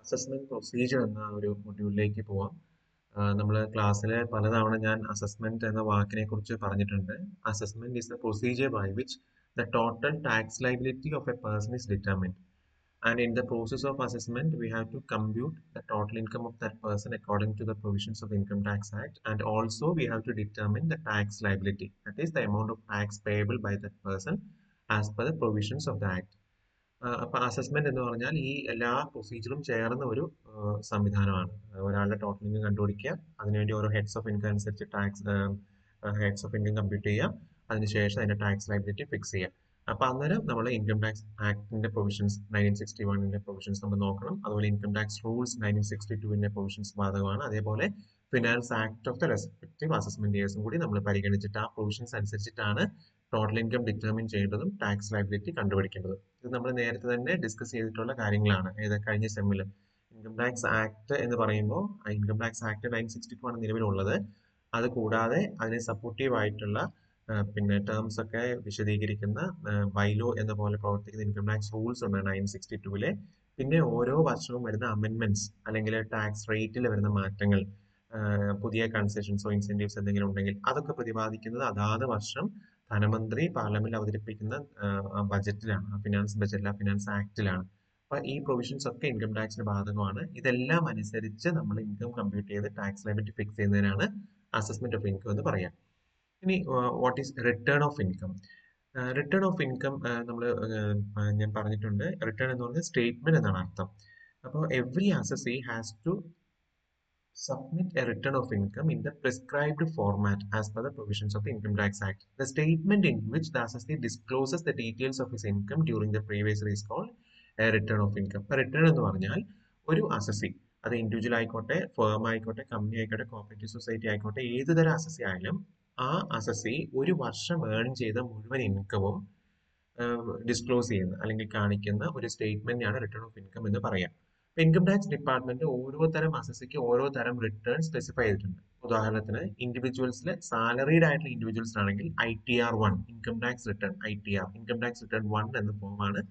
Assessment procedure എന്ന ഒരു മൊഡ്യൂളിലേക്ക് പോവാം. നമ്മൾ ക്ലാസ്സിൽ പലതവണ ഞാൻ അസസ്മെന്റ് എന്ന വാക്കിനെ കുറിച്ച് പറഞ്ഞിട്ടുണ്ട്. Assessment is the procedure by which the total tax liability of a person is determined. And in the process of assessment, we have to compute the total income of that person according to the provisions of the Income Tax Act, and also we have to determine the tax liability, that is the amount of tax payable by that person as per the provisions of the Act. അപ്പൊ assessment എന്ന് പറഞ്ഞാൽ ഈ എല്ലാ പ്രൊസീജിയറും ചേർന്ന ഒരു സംവിധാനമാണ്. ഒരാളുടെ total income കണ്ടുപിടിക്കുക, അതിനുവേണ്ടി ഓരോ ഹെഡ്സ് ഓഫ് ഇൻകം അനുസരിച്ച് ഹെഡ്സ് ഓഫ് ഇൻകം കമ്പ്യൂട്ട് ചെയ്യുക, അതിനുശേഷം അതിന്റെ ടാക്സ് ലയബിലിറ്റി ഫിക്സ് ചെയ്യുക. അപ്പൊ അന്നേരം നമ്മൾ ഇൻകം ടാക്സ് ആക്ടിന്റെ പ്രൊവിഷൻസ് 1961 പ്രൊവിഷൻസ് നമ്മൾ നോക്കണം. അതുപോലെ ഇൻകം ടാക്സ് റൂൾസ് 1962 പ്രൊവിഷൻസ് ബാധകമാണ്. അതേപോലെ finance act of the respective assessment ഇയേഴ്സും കൂടി നമ്മൾ പരിഗണിച്ചിട്ട് ആ പ്രൊവിഷൻസ് അനുസരിച്ചിട്ടാണ് ടോട്ടൽ ഇൻകം ഡിറ്റർമിൻ ചെയ്യേണ്ടതും ടാക്സ് ലയബിലിറ്റി കണ്ടുപിടിക്കേണ്ടതും. ഇത് നമ്മൾ നേരത്തെ തന്നെ ഡിസ്കസ് ചെയ്തിട്ടുള്ള കാര്യങ്ങളാണ്. കഴിഞ്ഞ സെമ്മിൽ ഇൻകം ടാക്സ് ആക്ട് എന്ന് പറയുമ്പോൾ ഇൻകം ടാക്സ് ആക്ട് 1962 ആണ് നിലവിലുള്ളത്. അത് കൂടാതെ അതിനെ സപ്പോർട്ടീവ് ആയിട്ടുള്ള പിന്നെ ടേംസ് ഒക്കെ വിശദീകരിക്കുന്ന ബൈലോ എന്ന പോലെ പ്രവർത്തിക്കുന്ന ഇൻകം ടാക്സ് റൂൾസ് ഉണ്ട് 1962. പിന്നെ ഓരോ വർഷവും വരുന്ന അമെന്റ്മെന്റ്സ് അല്ലെങ്കിൽ ടാക്സ് റേറ്റിൽ വരുന്ന മാറ്റങ്ങൾ, പുതിയ കൺസെഷൻസോ ഇൻസെന്റീവ്സ് എന്തെങ്കിലും ഉണ്ടെങ്കിൽ അതൊക്കെ പ്രതിപാദിക്കുന്നത് അതാത് വർഷം ധനമന്ത്രി പാർലമെന്റിൽ അവതരിപ്പിക്കുന്ന ബജറ്റിലാണ്, ഫിനാൻസ് ബജറ്റിലാണ്, ഫിനാൻസ് ആക്ടിലാണ്. അപ്പൊ ഈ പ്രൊവിഷൻസ് ഒക്കെ ഇൻകം ടാക്സിന് ബാധകമാണ്. ഇതെല്ലാം അനുസരിച്ച് നമ്മൾ ഇൻകം കമ്പ്യൂട്ട് ചെയ്ത് ടാക്സ് ലയബിലിറ്റി ഫിക്സ് ചെയ്യുന്നതിനാണ് അസസ്മെന്റ് ഓഫ് ഇൻകം എന്ന് പറയാം. ഇനി what is written of income? Return of income നമ്മൾ ഞാൻ പറഞ്ഞിട്ടുണ്ട്. റിട്ടേൺ എന്ന് പറഞ്ഞാൽ സ്റ്റേറ്റ്മെന്റ് എന്നാണ് അർത്ഥം. അപ്പോൾ every assessee has to submit a return of income in the prescribed format as per the provisions of the Income Tax Act. The statement in which the assessee discloses the details of his income during the previous year is called a return of income. Return എന്ന് പറഞ്ഞാൽ ഒരു assessee, അത് individual ആയിക്കോട്ടെ, firm ആയിക്കോട്ടെ, company ആയിക്കോട്ടെ, cooperative society ആയിക്കോട്ടെ, ഏത് തരം അസസി ആയാലും ആ അസസി ഒരു വർഷം ഏൺ ചെയ്ത മുഴുവൻ ഇൻകവും ഡിസ്ക്ലോസ് ചെയ്യുന്ന അല്ലെങ്കിൽ കാണിക്കുന്ന ഒരു സ്റ്റേറ്റ്മെന്റാണ് റിട്ടേൺ ഓഫ് ഇൻകം എന്ന് പറയാം. ഇൻകം ടാക്സ് ഡിപ്പാർട്ട്മെന്റ് ഓരോ തരം അസസിക്ക് ഓരോ തരം റിട്ടേൺ സ്പെസിഫൈ ചെയ്തിട്ടുണ്ട്. ഉദാഹരണത്തിന് ഇൻഡിവിജ്വൽസിൽ സാലറീഡ് ആയിട്ടുള്ള ഇൻഡിവിജ്വൽസ് ആണെങ്കിൽ ITR1 income tax return, ITR income tax return 1 എന്ന ഫോമാണ്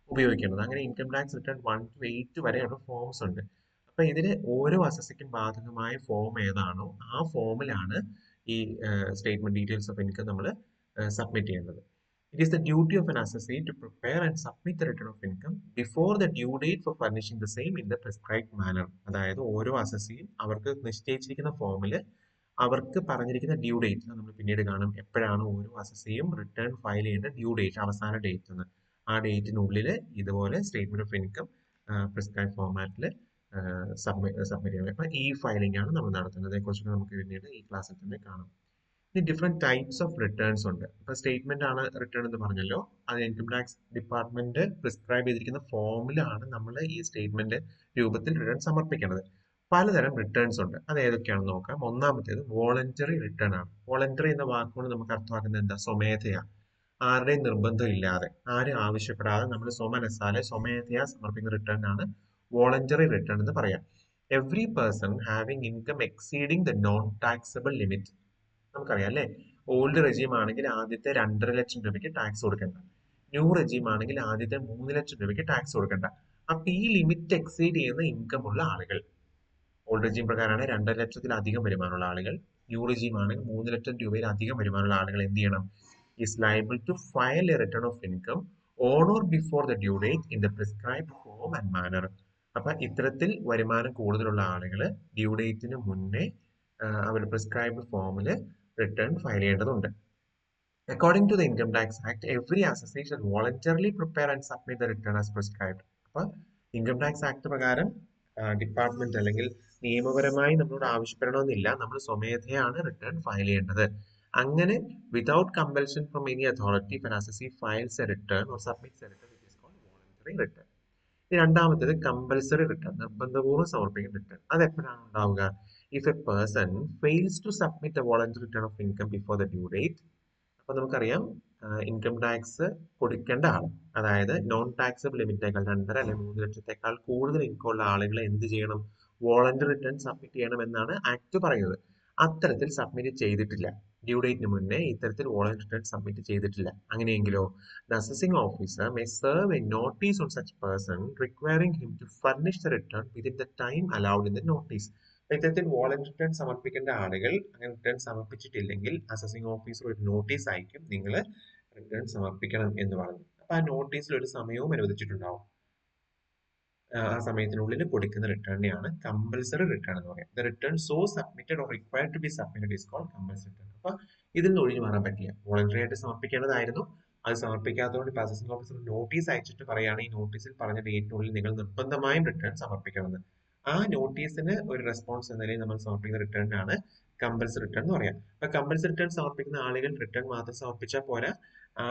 ഉപയോഗിക്കേണ്ടത്. അങ്ങനെ ഇൻകം ടാക്സ് റിട്ടേൺ 1 to 8 വരെയുള്ള ഫോംസ് ഉണ്ട്. അപ്പൊ ഇതിന് ഓരോ അസസിക്കും ബാധകമായ ഫോം ഏതാണോ ആ ഫോമിലാണ് ഈ സ്റ്റേറ്റ്മെന്റ് ഡീറ്റെയിൽസ് ഓഫ് ഇൻകം നമ്മൾ സബ്മിറ്റ് ചെയ്യേണ്ടത്. It is the duty of an assessee to prepare and submit the return of income before the due date for furnishing the same in the prescribed manner. അതായത് ഓരോ അസസിയും അവർക്ക് നിശ്ചയിച്ചിരിക്കുന്ന ഫോമിൽ അവർക്ക് പറഞ്ഞിരിക്കുന്ന due date നമ്മൾ പിന്നീട് കാണും. എപ്പോഴാണ് ഓരോ അസസിയും റിട്ടേൺ ഫയൽ ചെയ്യേണ്ട ഡ്യൂ ഡേറ്റ്, അവസാന ഡേറ്റ് എന്ന്, ആ ഡേറ്റിനുള്ളിൽ ഇതുപോലെ സ്റ്റേറ്റ്മെന്റ് ഓഫ് ഇൻകം പ്രിസ്ക്രൈബ് ഫോർമാറ്റിൽ സബ്മിറ്റ് ചെയ്യണം. അപ്പൊ ഈ ഫയലിംഗ് ആണ് നമ്മൾ നടത്തുന്നത്. അതേക്കുറിച്ച് നമുക്ക് പിന്നീട് ഈ ക്ലാസ്സിൽ തന്നെ കാണാം. ഡിഫറെന്റ് ടൈപ്സ് ഓഫ് റിട്ടേൺസ് ഉണ്ട്. ഇപ്പൊ സ്റ്റേറ്റ്മെന്റ് ആണ് റിട്ടേൺ എന്ന് പറഞ്ഞല്ലോ, അത് ഇൻകം ടാക്സ് ഡിപ്പാർട്ട്മെന്റ് പ്രിസ്ക്രൈബ് ചെയ്തിരിക്കുന്ന ഫോമിലാണ് നമ്മൾ ഈ സ്റ്റേറ്റ്മെന്റ് രൂപത്തിൽ റിട്ടേൺ സമർപ്പിക്കേണ്ടത്. പലതരം റിട്ടേൺസ് ഉണ്ട്. അത് ഏതൊക്കെയാണെന്ന് നോക്കാം. ഒന്നാമത്തേത് വോളണ്ടറി റിട്ടേൺ ആണ്. വോളണ്ടറി എന്ന വാക്കുകൊണ്ട് നമുക്ക് അർത്ഥമാക്കുന്നത് എന്താ? സ്വമേധയാ, ആരുടെയും നിർബന്ധം ഇല്ലാതെ, ആരും ആവശ്യപ്പെടാതെ നമ്മൾ സ്വമനസാലെ സ്വമേധയാ സമർപ്പിക്കുന്ന റിട്ടേൺ ആണ് വോളണ്ടറി റിട്ടേൺ എന്ന് പറയാം. Every person having income exceeding the non taxable limit. നമുക്കറിയാം അല്ലെ, ഓൾഡ് റെജീം ആണെങ്കിൽ ആദ്യത്തെ 2.5 ലക്ഷം രൂപയ്ക്ക് ടാക്സ് കൊടുക്കണ്ട, ന്യൂ റെജീം ആണെങ്കിൽ ആദ്യത്തെ 3 ലക്ഷം രൂപയ്ക്ക് ടാക്സ് കൊടുക്കണ്ട. അപ്പൊ ഈ ലിമിറ്റ് എക്സീഡ് ചെയ്യുന്ന ഇൻകം ഉള്ള ആളുകൾ, ഓൾഡ് റെജീം പ്രകാരമാണ് 2.5 ലക്ഷത്തിലധികം വരുമാനമുള്ള ആളുകൾ, ന്യൂ റെജീം ആണെങ്കിൽ 3 ലക്ഷം രൂപയിൽ അധികം വരുമാനമുള്ള ആളുകൾ എന്ത് ചെയ്യണം? Is liable to file a return of income on or before the due date in the prescribed form and manner. അപ്പൊ ഇത്തരത്തിൽ വരുമാനം കൂടുതലുള്ള ആളുകൾ ഡ്യൂ ഡേറ്റിന് മുന്നേ അവരുടെ പ്രിസ്ക്രൈബ്ഡ് ഫോമിൽ റിട്ടേൺ ഫയൽ ചെയ്യേണ്ടതുണ്ട്. According to the Income Tax Act, every assessee should voluntarily prepare and submit the return as prescribed. അപ്പൊ ഇൻകം ടാക്സ് ആക്ട് പ്രകാരം ഡിപ്പാർട്ട്മെന്റ് അല്ലെങ്കിൽ നിയമപരമായി നമ്മളോട് ആവശ്യപ്പെടണമെന്നില്ല, നമ്മൾ സ്വമേധയാണ് റിട്ടേൺ ഫയൽ ചെയ്യേണ്ടത്. അങ്ങനെ without compulsion from any authority an assessee files a return or submits a return, it is called voluntary return. രണ്ടാമത്തേത് compulsory return, നിർബന്ധപൂർവ്വം സമർപ്പിക്കുന്ന റിട്ടേൺ. അത് എപ്പോഴാണ് ഉണ്ടാവുക? If a person fails to submit a voluntary return of income before the due date. അപ്പൊ നമുക്കറിയാം income tax കൊടുക്കേണ്ട ആൾ, അതായത് നോൺ ടാക്സബിൾ ലിമിറ്റേക്കാൾ 2.5 അല്ലെങ്കിൽ 3 ലക്ഷത്തെക്കാൾ കൂടുതൽ ഇൻകം ഉള്ള ആളുകൾ എന്ത് ചെയ്യണം? വോളണ്ടറി റിട്ടേൺ സബ്മിറ്റ് ചെയ്യണം എന്നാണ് ആക്ട് പറയുന്നത്. അത്തരത്തിൽ സബ്മിറ്റ് ചെയ്തിട്ടില്ല, ഡ്യൂ ഡേറ്റിന് മുന്നേ ഇത്തരത്തിൽ വോളണ്ടറി റിട്ടേൺ സബ്മിറ്റ് ചെയ്തിട്ടില്ല. അങ്ങനെയെങ്കിലോ the assessing officer may serve a notice on such person requiring him to furnish the return within the time allowed in the notice. ഇത്തരത്തിൽ വോളണ്ടറി റിട്ടേൺ സമർപ്പിക്കേണ്ട ആളുകൾ അങ്ങനെ റിട്ടേൺ സമർപ്പിച്ചിട്ടില്ലെങ്കിൽ അസസിംഗ് ഓഫീസർ ഒരു notice അയക്കും, നിങ്ങൾ റിട്ടേൺ സമർപ്പിക്കണം എന്ന് പറഞ്ഞു. അപ്പൊ ആ നോട്ടീസിൽ ഒരു സമയവും അനുവദിച്ചിട്ടുണ്ടാവും. ആ സമയത്തിനുള്ളിൽ കൊടുക്കുന്ന റിട്ടേണിനെയാണ് കമ്പൽസറി റിട്ടേൺ എന്ന് പറയുന്നത്. The return so submitted or required to be submitted is called compulsory return. അപ്പൊ ഇതിൽ നിന്ന് ഒഴിഞ്ഞു മാറാൻ പറ്റില്ല. വോളണ്ടറി ആയിട്ട് സമർപ്പിക്കേണ്ടതായിരുന്നു, അത് സമർപ്പിക്കാത്തതുകൊണ്ട് പ്രോസസിംഗ് ഓഫീസർ നോട്ടീസ് അയച്ചിട്ട് പറയാണ് ഈ നോട്ടീസിൽ പറഞ്ഞ ഡേറ്റിനുള്ളിൽ നിങ്ങൾ നിർബന്ധമായും റിട്ടേൺ സമർപ്പിക്കണമെന്ന്. ആ നോട്ടീസിന് ഒരു റെസ്പോൺസ് എന്ന നിലയിൽ നമ്മൾ സമർപ്പിക്കുന്ന റിട്ടേണിനാണ് കമ്പൽസറി റിട്ടേൺ എന്ന് പറയാം. അപ്പൊ കമ്പൽസറി റിട്ടേൺ സമർപ്പിക്കുന്ന ആളുകൾ റിട്ടേൺ മാത്രം സമർപ്പിച്ചാൽ പോരാ, ആ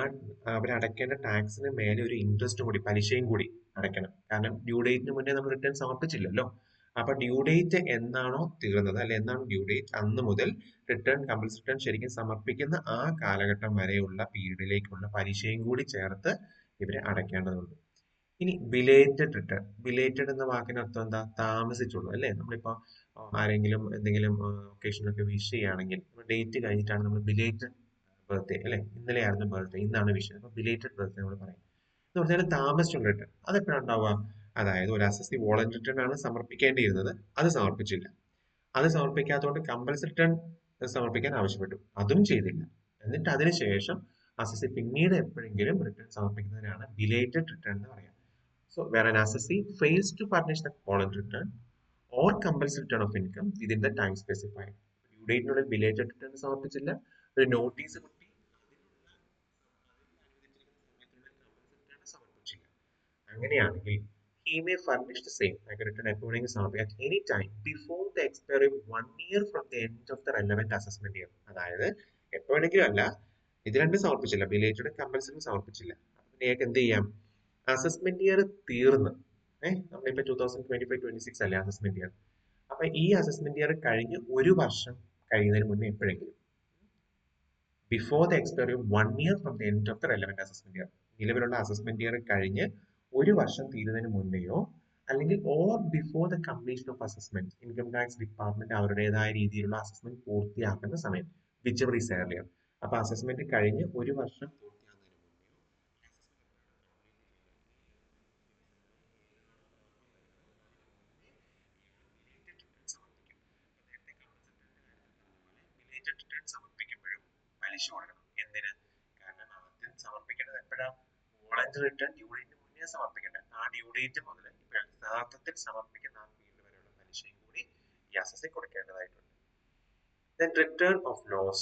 അവരടയ്ക്കേണ്ട ടാക്സിന് മേലെ ഒരു ഇൻട്രസ്റ്റ് കൂടി, പലിശയും കൂടി അടയ്ക്കണം. കാരണം ഡ്യൂ ഡേറ്റിന് മുന്നേ നമ്മൾ റിട്ടേൺ സമർപ്പിച്ചില്ലല്ലോ. അപ്പൊ ഡ്യൂ ഡേറ്റ് എന്നാണോ തീർന്നത്, അല്ലെ എന്നാണ് ഡ്യൂ ഡേറ്റ്, അന്ന് മുതൽ റിട്ടേൺ കമ്പൽസറി റിട്ടേൺ ശരിക്കും സമർപ്പിക്കുന്ന ആ കാലഘട്ടം വരെയുള്ള പീരീഡിലേക്കുള്ള പലിശയും കൂടി ചേർത്ത് ഇവരെ അടയ്ക്കേണ്ടതുണ്ട്. ഇനി ബിലേറ്റഡ് റിട്ടേൺ. ബിലേറ്റഡ് എന്ന വാക്കിന് അർത്ഥം എന്താ? താമസിച്ചുള്ളൂ, അല്ലെ? നമ്മളിപ്പോ ആരെങ്കിലും എന്തെങ്കിലും ഒക്കേഷനൊക്കെ വിഷ് ചെയ്യുകയാണെങ്കിൽ ഡേറ്റ് കഴിഞ്ഞിട്ടാണ് നമ്മൾ ബിലേറ്റഡ് ബർത്ത്ഡേ, അല്ലെ? ഇന്നലെയായിരുന്നു ബർത്ത്ഡേ, ഇന്നാണ് വിഷ്, അപ്പൊ ബിലേറ്റഡ് ബർത്ത്ഡേ നമ്മൾ പറയും. എന്ന് പറഞ്ഞാൽ താമസിച്ചുള്ള റിട്ടേൺ. അതെപ്പോഴാണ് ഉണ്ടാവുക? അതായത് ഒരു അസസി വോളണ്ടറി റിട്ടേൺ ആണ് സമർപ്പിക്കേണ്ടിയിരുന്നത്, അത് സമർപ്പിച്ചില്ല. അത് സമർപ്പിക്കാത്തതുകൊണ്ട് കമ്പൽസറി റിട്ടേൺ സമർപ്പിക്കാൻ ആവശ്യപ്പെട്ടു, അതും ചെയ്തില്ല. എന്നിട്ട് അതിനുശേഷം അസസി പിന്നീട് എപ്പോഴെങ്കിലും റിട്ടേൺ സമർപ്പിക്കുന്നതിനാണ് ബിലേറ്റഡ് റിട്ടേൺ എന്ന് പറയാം. So where an assessee fails to furnish the voluntary return or compulsory return of income within the time specified. Due ഡേറ്റിനുള്ളിൽ ബിലേറ്റഡ് റിട്ടേൺ സമർപ്പിച്ചില്ല, ഒരു നോട്ടീസ് കിട്ടി, സമർപ്പിച്ചില്ല. അങ്ങനെയാണെങ്കിൽ he may furnish the same like a return എപ്പോഴെങ്കിലും സമർപ്പിക്കാം at any time before the expiry of 1 year from the end of the relevant assessment year. അതായത് എപ്പോഴെങ്കിലും അല്ല, ഇത് രണ്ടും സമർപ്പിച്ചില്ല, ബിലേറ്റഡ് കമ്പൽസറി സമർപ്പിച്ചില്ല. പിന്നെ എന്ത് ചെയ്യാം? അസസ്മെന്റ് ഇയർ തീർന്ന്, നമ്മളിപ്പോ 2025-26 അല്ലേ അസസ്മെന്റ് ഇയർ. അപ്പൊ ഈ അസസ്മെന്റ് ഇയർ കഴിഞ്ഞ് ഒരു വർഷം കഴിയുന്നതിന് മുന്നേ എപ്പോഴെങ്കിലും, before the expiry of 1 year from the end of the relevant assessment year, നിലവിലുള്ള അസസ്മെന്റ് ഇയർ കഴിഞ്ഞ് ഒരു വർഷം തീരുന്നതിന് മുന്നെയോ, അല്ലെങ്കിൽ or before the completion of assessment, income tax department അവരുടേതായ രീതിയിലുള്ള അസസ്മെന്റ് പൂർത്തിയാക്കുന്ന സമയം, വിച്ച് എവർ ഈസ് ഏർലിയർ. അപ്പൊ അസസ്മെന്റ് കഴിഞ്ഞ് ഒരു വർഷം പൂർത്തിയാകുന്നതിന് മുന്നേ സമർപ്പിക്കുമ്പോഴും പലിശ കൊടുക്കണം. എന്തിന്? കാരണം ആദ്യം സമർപ്പിക്കേണ്ടത് എപ്പോഴാ? വോളണ്ടറി റിട്ടേൺ ഡ്യൂ ഡേറ്റിന് മുന്നേ സമർപ്പിക്കേണ്ടത്. ആ ഡ്യൂ ഡേറ്റ് മുതൽ ഇപ്പൊ യഥാർത്ഥത്തിൽ സമർപ്പിക്കുന്ന ആ പീരീഡ് വരെയുള്ള പലിശയും കൂടി ഈ assessee കൊടുക്കേണ്ടതായിട്ടുണ്ട്. Then return of loss.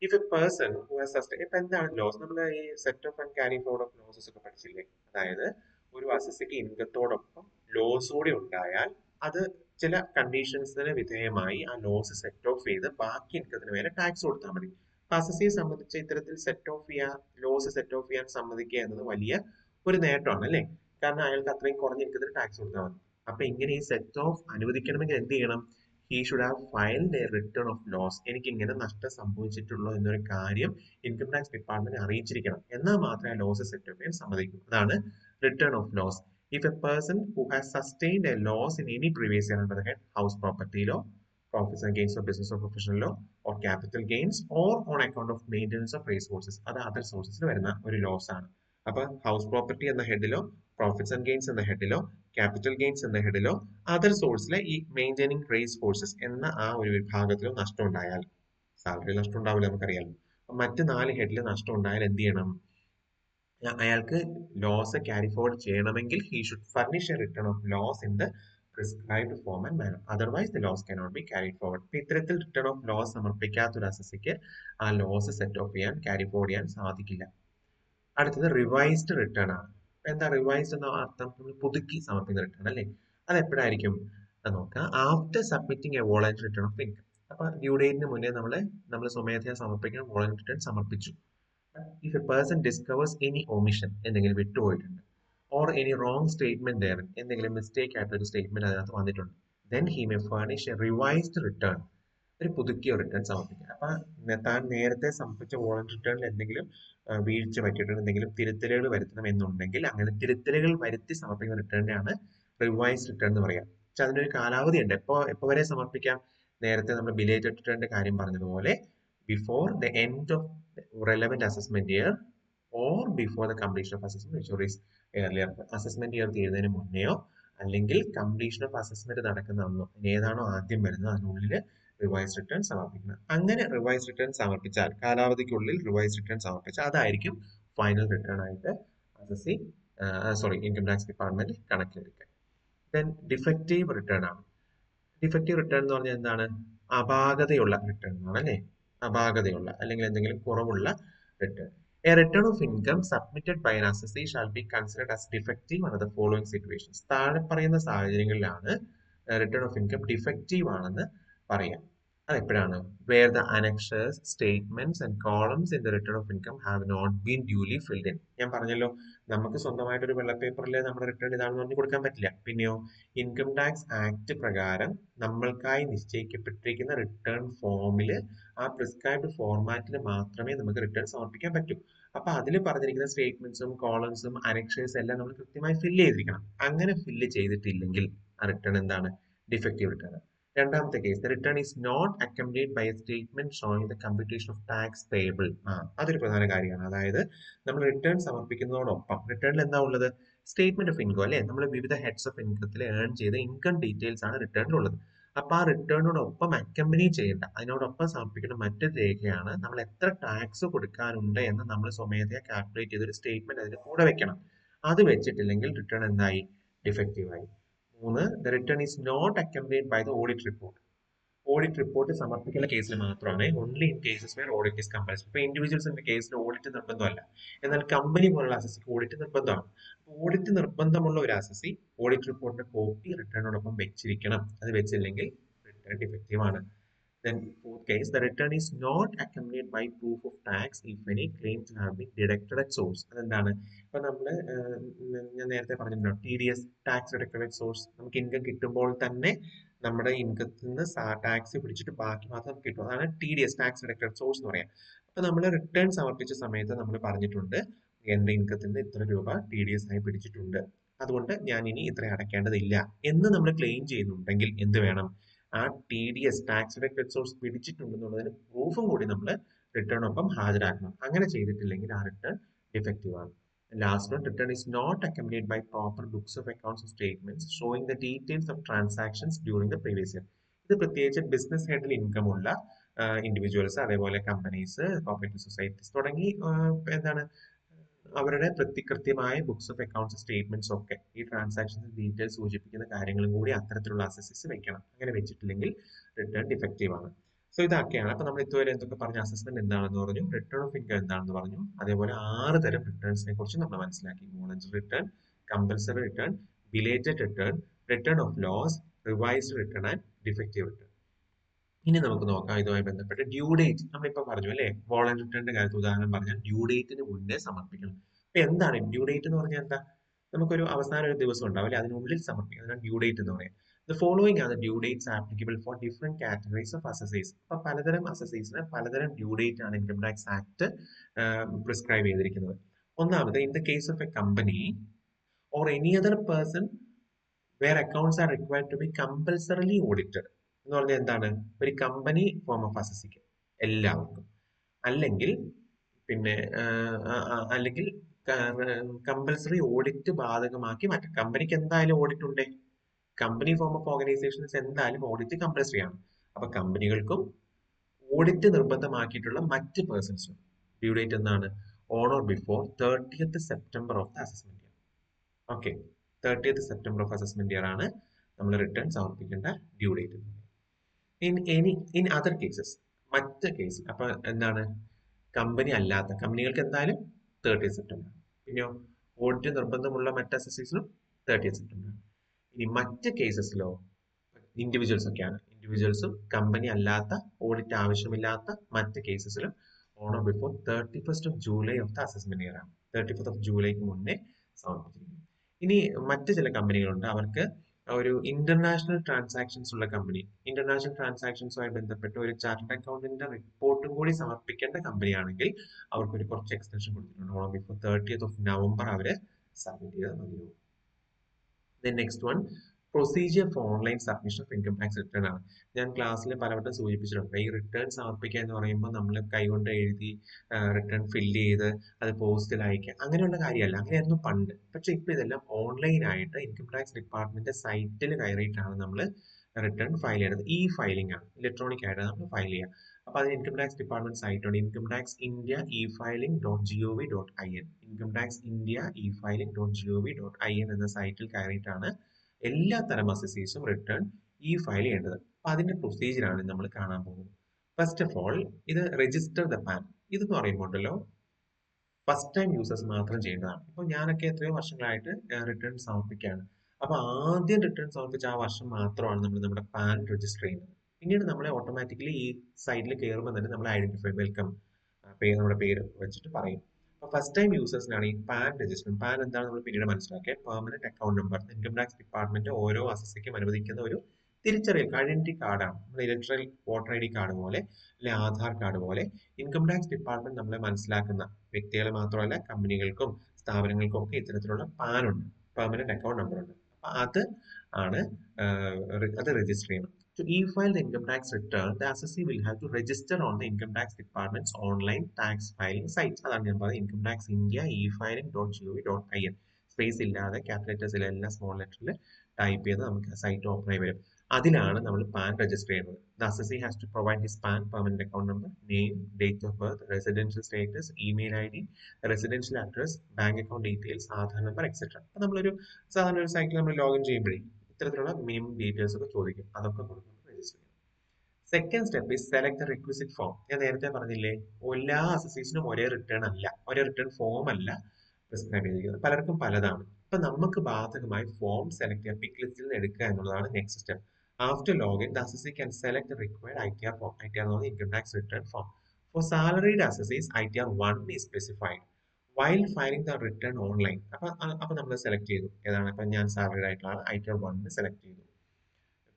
If a person who has sustained, ഇപ്പൊ എന്താണ് ലോസ്? നമ്മൾ ഈ set of and carry forward of losses ഒക്കെ പഠിച്ചില്ലേ? അതായത് ഒരു അസസിക്ക് ഇൻകത്തോടൊപ്പം ലോസ് കൂടി ഉണ്ടായാൽ അത് ചില കണ്ടീഷൻസിന് വിധേയമായി ആ ലോസ് സെറ്റ് ഓഫ് ചെയ്ത് ബാക്കി ഇൻകത്തിന് മേലെ ടാക്സ് കൊടുത്താൽ മതി. അസസിയെ സംബന്ധിച്ച് ഇത്തരത്തിൽ സെറ്റ് ഓഫ് ചെയ്യാൻ, ലോസ് സെറ്റ് ഓഫ് ചെയ്യാൻ സമ്മതിക്കുക എന്നത് വലിയ ഒരു നേട്ടമാണ്, അല്ലെ? കാരണം അയാൾക്ക് അത്രയും കുറഞ്ഞ ഇൻകത്തിന് ടാക്സ് കൊടുത്താൽ മതി. അപ്പൊ ഇങ്ങനെ ഈ സെറ്റ് ഓഫ് അനുവദിക്കണമെങ്കിൽ എന്ത് ചെയ്യണം? he should have filed a return of loss. എനിക്ക് ഇങ്ങനെ നഷ്ടം സംഭവിച്ചിട്ടുള്ളൂ എന്നൊരു കാര്യം ഇൻകം ടാക്സ് ഡിപ്പാർട്ട്മെന്റ് അറിയിച്ചിരിക്കണം. എന്നാൽ മാത്രമേ ലോസ് സെറ്റ് ഓഫ് ചെയ്യാൻ സമ്മതിക്കൂ. അതാണ് return of loss. If a person who has sustained a loss in any previous year under the head house property law, profits and gains of business or professional law, or capital gains, or on account of maintenance of race horses, അത് other സോഴ്സസിൽ വരുന്ന ഒരു loss ആണ്. അപ്പൊ house property എന്ന ഹെഡിലോ, profits and gains എന്ന ഹെഡിലോ, capital gains എന്ന ഹെഡിലോ, other സോഴ്സിലെ ഈ maintaining raise forces എന്ന ആ ഒരു വിഭാഗത്തിലോ നഷ്ടം ഉണ്ടായാൽ, സാലറി നഷ്ടം ഉണ്ടാവില്ല നമുക്കറിയാം, മറ്റ് 4 ഹെഡിൽ നഷ്ടം ഉണ്ടായാൽ എന്ത് ചെയ്യണം? അയാൾക്ക് ലോസ് ക്യാരി ഫോർവേഡ് ചെയ്യണമെങ്കിൽ he should furnish a return of loss in the prescribed form and manner. Otherwise the loss cannot be carried forward. ഇത്തരത്തിൽ റിട്ടേൺ ഓഫ് ലോസ് സമർപ്പിക്കാത്ത ഒരു അസസിക്ക് ആ ലോസ് സെറ്റ് ഓഫ് ചെയ്യാൻ, ക്യാരി ഫോർവേഡ് ചെയ്യാൻ സാധിക്കില്ല. അടുത്തത് revised return ആണ്. എന്താ റിവൈസ്ഡ് എന്ന അർത്ഥം? നമ്മൾ പുതുക്കി സമർപ്പിക്കുന്ന റിട്ടേൺ, അല്ലേ? അത് എപ്പോഴായിരിക്കും? അത് നോക്കാം. After submitting a voluntary return of income. അപ്പൊ ഡ്യൂ ഡേറ്റിന് മുന്നേ നമ്മൾ സ്വമേധയാ സമർപ്പിക്കുന്ന വോളണ്ടറി റിട്ടേൺ സമർപ്പിച്ചു. If a person discovers any omission, എന്തെങ്കിലും വിട്ടുപോയിട്ടുണ്ട്, or any wrong statement there, എന്തെങ്കിലും മിസ്റ്റേക്ക് ആയിട്ട് ഒരു സ്റ്റേറ്റ്മെന്റ് അതിനകത്ത് വന്നിട്ടുണ്ട്, then he may furnish a revised return, ഒരു പുതുക്കിയ റിട്ടേൺ സമർപ്പിക്കുക. അപ്പൊ താൻ നേരത്തെ സമർപ്പിച്ച വോളണ്ടറി റിട്ടേണിൽ എന്തെങ്കിലും വീഴ്ച പറ്റിയിട്ടുണ്ട്, എന്തെങ്കിലും തിരുത്തലുകൾ വരുത്തണം എന്നുണ്ടെങ്കിൽ അങ്ങനെ തിരുത്തലുകൾ വരുത്തി സമർപ്പിക്കുന്ന റിട്ടേണിനെയാണ് റിവൈസ്ഡ് റിട്ടേൺ എന്ന് പറയാം. പക്ഷെ അതിനൊരു കാലാവധി ഉണ്ട്. എപ്പോ വരെ സമർപ്പിക്കാം? നേരത്തെ നമ്മൾ ബിലേറ്റഡ് റിട്ടേണിന്റെ കാര്യം പറഞ്ഞതുപോലെ before the end of the relevant assessment year or before the completion of assessment which is earlier. Assessment year തീരുന്നതിന് മുന്നെയോ അല്ലെങ്കിൽ കംപ്ലീഷൻ ഓഫ് അസസ്മെന്റ് നടക്കുന്ന അന്നോ ഏതാണോ ആദ്യം വരുന്നത് അതിനുള്ളിൽ റിവൈസ് റിട്ടേൺ സമർപ്പിക്കണം. അങ്ങനെ റിവൈസ് റിട്ടേൺ സമർപ്പിച്ചാൽ കാലാവധിക്കുള്ളിൽ റിവൈസ് റിട്ടേൺ സമർപ്പിച്ചാൽ അതായിരിക്കും ഫൈനൽ റിട്ടേൺ ആയിട്ട് അസസി ഇൻകം ടാക്സ് ഡിപ്പാർട്ട്മെന്റ് കണക്കിലെടുക്കുക. ദെൻ ഡിഫക്റ്റീവ് റിട്ടേൺ ആണ്. ഡിഫക്റ്റീവ് റിട്ടേൺ എന്ന് പറഞ്ഞാൽ എന്താണ്? അപാകതയുള്ള റിട്ടേൺ എന്നാണ് അല്ലേ? അപാകതയുള്ള അല്ലെങ്കിൽ എന്തെങ്കിലും കുറവുള്ള return. A return of income submitted by an assessee shall be considered as defective under the following situations. താഴെ പറയുന്ന സാഹചര്യങ്ങളിലാണ് റിട്ടേൺ ഓഫ് ഇൻകം ഡിഫക്റ്റീവ് ആണെന്ന് പറയാം. അതെപ്പോഴാണ്? Where the annexures, statements and columns in the return of income have not been duly filled in. ഞാൻ പറഞ്ഞല്ലോ നമുക്ക് സ്വന്തമായിട്ട് ഒരു വെള്ള പേപ്പറിൽ നമ്മുടെ റിട്ടേൺ ഇതാണെന്ന് പറഞ്ഞു കൊടുക്കാൻ പറ്റില്ല. പിന്നെയോ ഇൻകം ടാക്സ് ആക്ട് പ്രകാരം നമ്മൾക്കായി നിശ്ചയിക്കപ്പെട്ടിരിക്കുന്ന റിട്ടേൺ ഫോമിൽ ആ പ്രിസ്ക്രൈബ്ഡ് ഫോർമാറ്റിൽ മാത്രമേ നമുക്ക് റിട്ടേൺ സമർപ്പിക്കാൻ പറ്റൂ. അപ്പൊ അതിൽ പറഞ്ഞിരിക്കുന്ന സ്റ്റേറ്റ്മെന്റ്സും കോളംസും അനക്ഷേഴ്സ് എല്ലാം നമ്മൾ കൃത്യമായി ഫില്ല് ചെയ്തിരിക്കണം. അങ്ങനെ ഫില്ല് ചെയ്തിട്ടില്ലെങ്കിൽ ആ റിട്ടേൺ എന്താണ്? Defective return. രണ്ടാമത്തെ case, the return is not accompanied by a statement showing the computation of tax payable. അതൊരു പ്രധാന കാര്യമാണ്. അതായത് നമ്മൾ റിട്ടേൺ സമർപ്പിക്കുന്നതോടൊപ്പം റിട്ടേണിൽ എന്താ ഉള്ളത്? സ്റ്റേറ്റ്മെന്റ് ഓഫ് ഇൻകം അല്ലെ? നമ്മൾ വിവിധ ഹെഡ്സ് ഓഫ് ഇൻകത്തിൽ ഏൺ ചെയ്ത ഇൻകം ഡീറ്റെയിൽസ് ആണ് റിട്ടേണിലുള്ളത്. അപ്പൊ ആ റിട്ടേണിനോടൊപ്പം അക്കമ്പനി ചെയ്യേണ്ട, അതിനോടൊപ്പം സമർപ്പിക്കുന്ന മറ്റൊരു രേഖയാണ് നമ്മൾ എത്ര ടാക്സ് കൊടുക്കാനുണ്ട് എന്ന് നമ്മൾ സ്വമേധയാ കാൽക്കുലേറ്റ് ചെയ്തൊരു സ്റ്റേറ്റ്മെന്റ് അതിന് കൂടെ വെക്കണം. അത് വെച്ചിട്ടില്ലെങ്കിൽ റിട്ടേൺ എന്തായി? ഡിഫക്റ്റീവ് ആയി. 3, the return is not accompanied by the audit report. Audit report സമർപ്പിക്കുന്ന കേസിൽ മാത്രമാണ് only in cases where audit is compulsory. ഇപ്പൊ ഇൻഡിവിജ്വൽസിന്റെ കേസിൽ ഓഡിറ്റ് നിർബന്ധമല്ല, എന്നാൽ കമ്പനി പോലുള്ള അസസിക്ക് ഓഡിറ്റ് നിർബന്ധമാണ്. ഓഡിറ്റ് നിർബന്ധമുള്ള ഒരു അസസി ഓഡിറ്റ് റിപ്പോർട്ടിന്റെ കോപ്പി റിട്ടേണിനോടൊപ്പം വെച്ചിരിക്കണം. അത് വെച്ചില്ലെങ്കിൽ റിട്ടേൺ ഡിഫക്റ്റീവ് ആണ്. Then fourth case, the return is not accompanied by proof of tax if any claims have been deducted at source. അതെന്താണ്? ഇപ്പൊ നമ്മള് ഞാൻ നേരത്തെ പറഞ്ഞിട്ടുണ്ടോ TDS, tax deducted at source. നമുക്ക് ഇൻകം കിട്ടുമ്പോൾ തന്നെ നമ്മുടെ ഇൻകത്തിൽ നിന്ന് ടാക്സ് പിടിച്ചിട്ട് ബാക്കി മാത്രം കിട്ടും. അതാണ് TDS, tax deducted at source എന്ന് പറയാം. അപ്പൊ നമ്മൾ റിട്ടേൺ സമർപ്പിച്ച സമയത്ത് നമ്മൾ പറഞ്ഞിട്ടുണ്ട് എന്റെ ഇൻകത്തിന്റെ ഇത്ര രൂപ TDS ആയി പിടിച്ചിട്ടുണ്ട്, അതുകൊണ്ട് ഞാൻ ഇനി ഇത്ര അടയ്ക്കേണ്ടതില്ല എന്ന് നമ്മൾ ക്ലെയിം ചെയ്യുന്നുണ്ടെങ്കിൽ എന്ത് വേണം? ആ TDS, ടാക്സ് ഡിഡക്റ്റഡ് സോഴ്സ് പിടിച്ചിട്ടുണ്ടെന്നുള്ളതിന് പ്രൂഫും കൂടി നമ്മൾ റിട്ടേണൊപ്പം ഹാജരാക്കണം. അങ്ങനെ ചെയ്തിട്ടില്ലെങ്കിൽ ആ റിട്ടേൺ ഡിഫക്റ്റീവ് ആണ്. Last one, return is not accompanied by proper books of accounts of statements showing the details of transactions during the previous year. ഇത് പ്രത്യേകിച്ച് ബിസിനസ് ഹെഡിൽ ഇൻകം ഉള്ള ഇൻഡിവിജ്വൽസ്, അതേപോലെ കമ്പനീസ്, കോപ്പറേറ്റീവ് സൊസൈറ്റീസ് തുടങ്ങി എന്താണ് അവരുടെ കൃത്യമായ ബുക്സ് ഓഫ് അക്കൗണ്ട്സ് സ്റ്റേറ്റ്മെന്റ്സ് ഒക്കെ ഈ ട്രാൻസാക്ഷൻസ് ഡീറ്റെയിൽസ് സൂചിപ്പിക്കുന്ന കാര്യങ്ങളും കൂടി അത്തരത്തിലുള്ള അസസസ് വെക്കണം. അങ്ങനെ വെച്ചിട്ടില്ലെങ്കിൽ റിട്ടേൺ ഡിഫക്റ്റീവ് ആണ്. സോ ഇതൊക്കെയാണ്. അപ്പൊ നമ്മൾ ഇതുവരെ എന്തൊക്കെ പറഞ്ഞു? അസസ്മെന്റ് എന്താണെന്ന് പറഞ്ഞു, റിട്ടേൺ ഓഫ് ഇൻകം എന്താണെന്ന് പറഞ്ഞു, അതേപോലെ 6 തരം റിട്ടേൺസിനെ കുറിച്ച് നമ്മൾ മനസ്സിലാക്കി. Monetary return, compulsory return, belated return, return of loss, revised return and defective return. ഇനി നമുക്ക് നോക്കാം ഇതുമായി ബന്ധപ്പെട്ട് ഡ്യൂ ഡേറ്റ്. നമ്മളിപ്പോ പറഞ്ഞു അല്ലെ, വോളണ്ടറി റിട്ടേണിന്റെ കാര്യത്തിൽ ഉദാഹരണം പറഞ്ഞാൽ ഡ്യൂ ഡേറ്റിന് മുന്നേ സമർപ്പിക്കണം. അപ്പൊ എന്താണ് ഡ്യൂ ഡേറ്റ് എന്ന് പറഞ്ഞാൽ? എന്താ? നമുക്കൊരു അവസാന ഒരു ദിവസം ഉണ്ടാവും അല്ലെ, അതിനുള്ളിൽ സമർപ്പിക്കണം. അതാണ് ഡ്യൂ ഡേറ്റ് എന്ന് പറയാം. The following are the due dates applicable for different categories of assessees. അപ്പൊ പലതരം അസസീസിന് പലതരം ഡ്യൂ ഡേറ്റ് ആണ് ഇൻകം ടാക്സ് ആക്ട് പ്രിസ്ക്രൈബ് ചെയ്തിരിക്കുന്നത്. ഒന്നാമത്, in the case of a company or any other person where accounts are required to be compulsorily audited. എന്ന് പറഞ്ഞാൽ എന്താണ്? ഒരു കമ്പനി ഫോം ഓഫ് അസസിക്ക് എല്ലാവർക്കും, അല്ലെങ്കിൽ പിന്നെ അല്ലെങ്കിൽ കമ്പൽസറി ഓഡിറ്റ് ബാധകമാക്കി മാറ്റാം. കമ്പനിക്ക് എന്തായാലും ഓഡിറ്റ് ഉണ്ടേ, കമ്പനി ഫോം ഓഫ് ഓർഗനൈസേഷൻസ് എന്തായാലും ഓഡിറ്റ് കമ്പൽസറി ആണ്. അപ്പൊ കമ്പനികൾക്കും ഓഡിറ്റ് നിർബന്ധമാക്കിയിട്ടുള്ള മറ്റ് പേഴ്സൺസും ഡ്യൂ ഡേറ്റ് എന്താണ്? On or before 30th September of the assessment year. Okay, 30th September of assessment year ആണ് നമ്മൾ റിട്ടേൺ സമർപ്പിക്കേണ്ട due date. In other cases, മറ്റ് കേസ് അപ്പൊ എന്താണ്? കമ്പനി അല്ലാത്ത കമ്പനികൾക്ക് എന്തായാലും 30th സെപ്റ്റംബർ. പിന്നെയോ ഓഡിറ്റ് നിർബന്ധമുള്ള മറ്റ് അസസീസിനും 30th സെപ്റ്റംബർ. ഇനി മറ്റ് കേസസിലോ ഇൻഡിവിജ്വൽസ് ഒക്കെയാണ്. ഇൻഡിവിജ്വൽസും കമ്പനി അല്ലാത്ത ഓഡിറ്റ് ആവശ്യമില്ലാത്ത മറ്റ് കേസസിലും on or before 31st July of the assessment year ആണ്. 31st ജൂലൈക്ക് മുന്നേ സമർപ്പിച്ചിരിക്കുന്നു. ഇനി മറ്റ് ചില കമ്പനികളുണ്ട്, അവർക്ക് ഒരു ഇന്റർനാഷണൽ ട്രാൻസാക്ഷൻസ് ഉള്ള കമ്പനി, ഇന്റർനാഷണൽ ട്രാൻസാക്ഷൻസുമായി ബന്ധപ്പെട്ട് ഒരു ചാർട്ടേഡ് അക്കൗണ്ടിന്റെ റിപ്പോർട്ടും കൂടി സമർപ്പിക്കേണ്ട കമ്പനിയാണെങ്കിൽ അവർക്ക് ഒരു കുറച്ച് എക്സ്റ്റൻഷൻ കൊടുത്തിട്ടുണ്ട്. ഓൺ ബിഫോർ 30th November അവര് സബ്മിറ്റ് ചെയ്താൽ മതിയാവും. Then next one, procedure for online submission of income tax return ആണ്. ഞാൻ ക്ലാസ്സിൽ പലവട്ടം സൂചിപ്പിച്ചിട്ടുണ്ട്. ഈ റിട്ടേൺ സമർപ്പിക്കുക എന്ന് പറയുമ്പോൾ നമ്മൾ കൈകൊണ്ട് എഴുതി റിട്ടേൺ ഫില്ല് ചെയ്ത് അത് പോസ്റ്റിൽ അയക്കുക അങ്ങനെയുള്ള കാര്യമല്ല. അങ്ങനെയായിരുന്നു പണ്ട്. പക്ഷെ ഇപ്പൊ ഇതെല്ലാം ഓൺലൈൻ ആയിട്ട് ഇൻകം ടാക്സ് ഡിപ്പാർട്ട്മെന്റ് സൈറ്റിൽ കയറിയിട്ടാണ് നമ്മൾ റിട്ടേൺ ഫയൽ ചെയ്യുന്നത്. ഈ ഫയലിംഗ് ആണ്, ഇലക്ട്രോണിക് ആയിട്ട് നമ്മൾ ഫയൽ ചെയ്യുക. അപ്പൊ അതിന് ഇൻകം ടാക്സ് ഡിപ്പാർട്ട്മെന്റ് സൈറ്റ് ഉണ്ട്, income tax India e-filing.gov.in. Income tax India e-filing.gov.in എന്ന സൈറ്റിൽ കയറിയിട്ടാണ് എല്ലാ തരം അസസീസും റിട്ടേൺ ഫയൽ ചെയ്യേണ്ടത്. അപ്പൊ അതിന്റെ പ്രൊസീജിയർ ആണ് നമ്മൾ കാണാൻ പോകുന്നത്. ഫസ്റ്റ് ഓഫ് ഓൾ, ഇത് രജിസ്റ്റർ ദ പാൻ. ഇതെന്ന് പറയുമ്പോൾ ഉണ്ടല്ലോ, ഫസ്റ്റ് ടൈം യൂസേഴ്സ് മാത്രം ചെയ്യേണ്ടതാണ്. ഇപ്പൊ ഞാനൊക്കെ എത്രയോ വർഷങ്ങളായിട്ട് റിട്ടേൺ സമർപ്പിക്കുകയാണ്. അപ്പൊ ആദ്യം റിട്ടേൺ സമർപ്പിച്ച ആ വർഷം മാത്രമാണ് നമ്മൾ നമ്മുടെ പാൻ രജിസ്റ്റർ ചെയ്യുന്നത്. പിന്നീട് നമ്മളെ ഓട്ടോമാറ്റിക്കലി ഈ സൈറ്റിൽ കയറുമ്പോൾ തന്നെ നമ്മൾ ഐഡന്റിഫൈ വെൽക്കം നമ്മുടെ പേര് വെച്ചിട്ട് പറയും. അപ്പൊ ഫസ്റ്റ് ടൈം യൂസേഴ്സിനാണ് ഈ പാൻ രജിസ്റ്റർ. പാൻ എന്താണെന്ന് നമ്മൾ പിന്നീട് മനസ്സിലാക്കിയ permanent account number. Income tax department ഓരോ അസസിക്കും അനുവദിക്കുന്ന ഒരു തിരിച്ചറിയൽ ഐഡന്റിറ്റി കാർഡാണ്. നമ്മൾ electoral voter I D card പോലെ, അല്ലെ ആധാർ കാർഡ് പോലെ ഇൻകം ടാക്സ് ഡിപ്പാർട്ട്മെന്റ് നമ്മളെ മനസ്സിലാക്കുന്ന വ്യക്തികളെ മാത്രമല്ല കമ്പനികൾക്കും സ്ഥാപനങ്ങൾക്കും ഒക്കെ ഇത്തരത്തിലുള്ള പാൻ ഉണ്ട്, പെർമനന്റ് അക്കൗണ്ട് നമ്പർ ഉണ്ട്. അപ്പൊ അത് ആണ് അത് രജിസ്റ്റർ ചെയ്യണം. To e-file the income tax return, the assessee will have to register on the income tax department's online tax filing site. അതാണ് ഞാൻ പറഞ്ഞത്, income tax India e-filing.gov.in. Space ഇല്ലാതെ ക്യാപിറ്റൽ എല്ലാം സ്മോൾ ലെറ്ററിൽ ടൈപ്പ് ചെയ്ത് നമുക്ക് സൈറ്റ് ഓപ്പൺ ആയി വരും. അതിലാണ് നമ്മൾ പാൻ രജിസ്റ്റർ ചെയ്യുന്നത്. The assessee has to provide his PAN, permanent account number, name, date of birth, residential status, email ID, residential address, bank account details, Aadhaar number etcetera. അപ്പൊ നമ്മളൊരു സാധാരണ ഒരു സൈറ്റിൽ നമ്മൾ ലോഗിൻ ചെയ്യുമ്പോഴേ ഇത്തരത്തിലുള്ള മിനിമം ഡീറ്റെയിൽസ് ഒക്കെ ചോദിക്കും. അതൊക്കെ കൊടുത്ത് രജിസ്റ്റർ ചെയ്യും. Second step is select the requisite form. ഞാൻ നേരത്തെ പറഞ്ഞില്ലേ, എല്ലാ അസസീസിനും ഒരേ റിട്ടേൺ അല്ല, ഒരേ റിട്ടേൺ ഫോം അല്ല പ്രിസ്ക്രൈബ് ചെയ്തിരിക്കുന്നത്. പലർക്കും പലതാണ്. അപ്പൊ നമുക്ക് ബാധകമായി ഫോം സെലക്ട് ചെയ്യുക, പിക് ലിസ്റ്റിൽ നിന്ന് എടുക്കുക എന്നുള്ളതാണ് next step. After login, the assessee can select the required ITR form. ITR is the income tax return form. For salaried assessees, ITR 1 is specified. While filing the return online, അപ്പോൾ നമ്മൾ select ചെയ്തു ഏതാണ്. ഇപ്പൊ ഞാൻ salaried ആയിട്ടുള്ള ITR 1 select ചെയ്തു.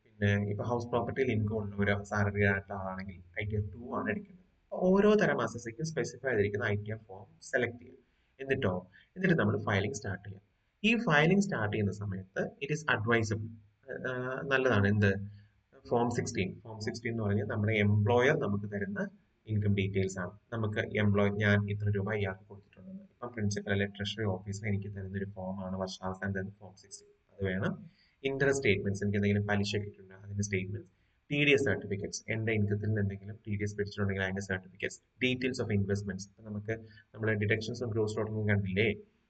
പിന്നെ ഇപ്പൊ ഹൗസ് പ്രോപ്പർട്ടിയിൽ ഇൻകം ഉള്ള ഒരു സാലറി ആയിട്ടുള്ള ആളാണെങ്കിൽ ITR 2 ആണ് എടുക്കുന്നത്. ഓരോ തരം അസസിക്കും സ്പെസിഫൈ ചെയ്തിരിക്കുന്ന ITR ഫോം സെലക്ട് ചെയ്യുക. എന്നിട്ട് നമ്മൾ ഫയലിംഗ് സ്റ്റാർട്ട് ചെയ്യാം. ഈ ഫയലിംഗ് സ്റ്റാർട്ട് ചെയ്യുന്ന സമയത്ത് ഇറ്റ് ഈസ് അഡ്വൈസബിൾ, നല്ലതാണ് എന്ത്, ഫോം 16 എന്ന് പറഞ്ഞാൽ നമ്മുടെ എംപ്ലോയർ നമുക്ക് തരുന്ന ഇൻകം ഡീറ്റെയിൽസ് ആണ്. നമുക്ക് ഞാൻ ഇത്ര രൂപ ഇയാൾക്ക് കൊടുത്തിട്ടുണ്ടെന്ന്, ഇപ്പം പ്രിൻസിപ്പൽ അല്ലെ ട്രഷറി ഓഫീസർ എനിക്ക് തരുന്ന ഒരു ഫോമാണ് വർഷാവസാനം തരുന്ന ഫോം 16. അത് വേണം. ഇൻട്രസ്റ്റ് സ്റ്റേറ്റ്മെന്റ്സ്, എനിക്ക് എന്തെങ്കിലും പലിശ കിട്ടുന്നുണ്ട് അതിന്റെ സ്റ്റേറ്റ്മെന്റ്, TDS സർട്ടിഫിക്കറ്റ്സ്, എന്റെ ഇൻകത്തിൽ നിന്ന് എന്തെങ്കിലും TDS പിടിച്ചിട്ടുണ്ടെങ്കിൽ അതിന്റെ സർട്ടിഫിക്കറ്റ്സ്, ഡീറ്റെയിൽസ് ഓഫ് ഇൻവെസ്റ്റ്മെന്റ്സ്. നമുക്ക് നമ്മുടെ ഡിഡക്ഷൻസ് ഓഫ് ഗ്രോസ് ടോട്ടൽ കണ്ടില്ലേ,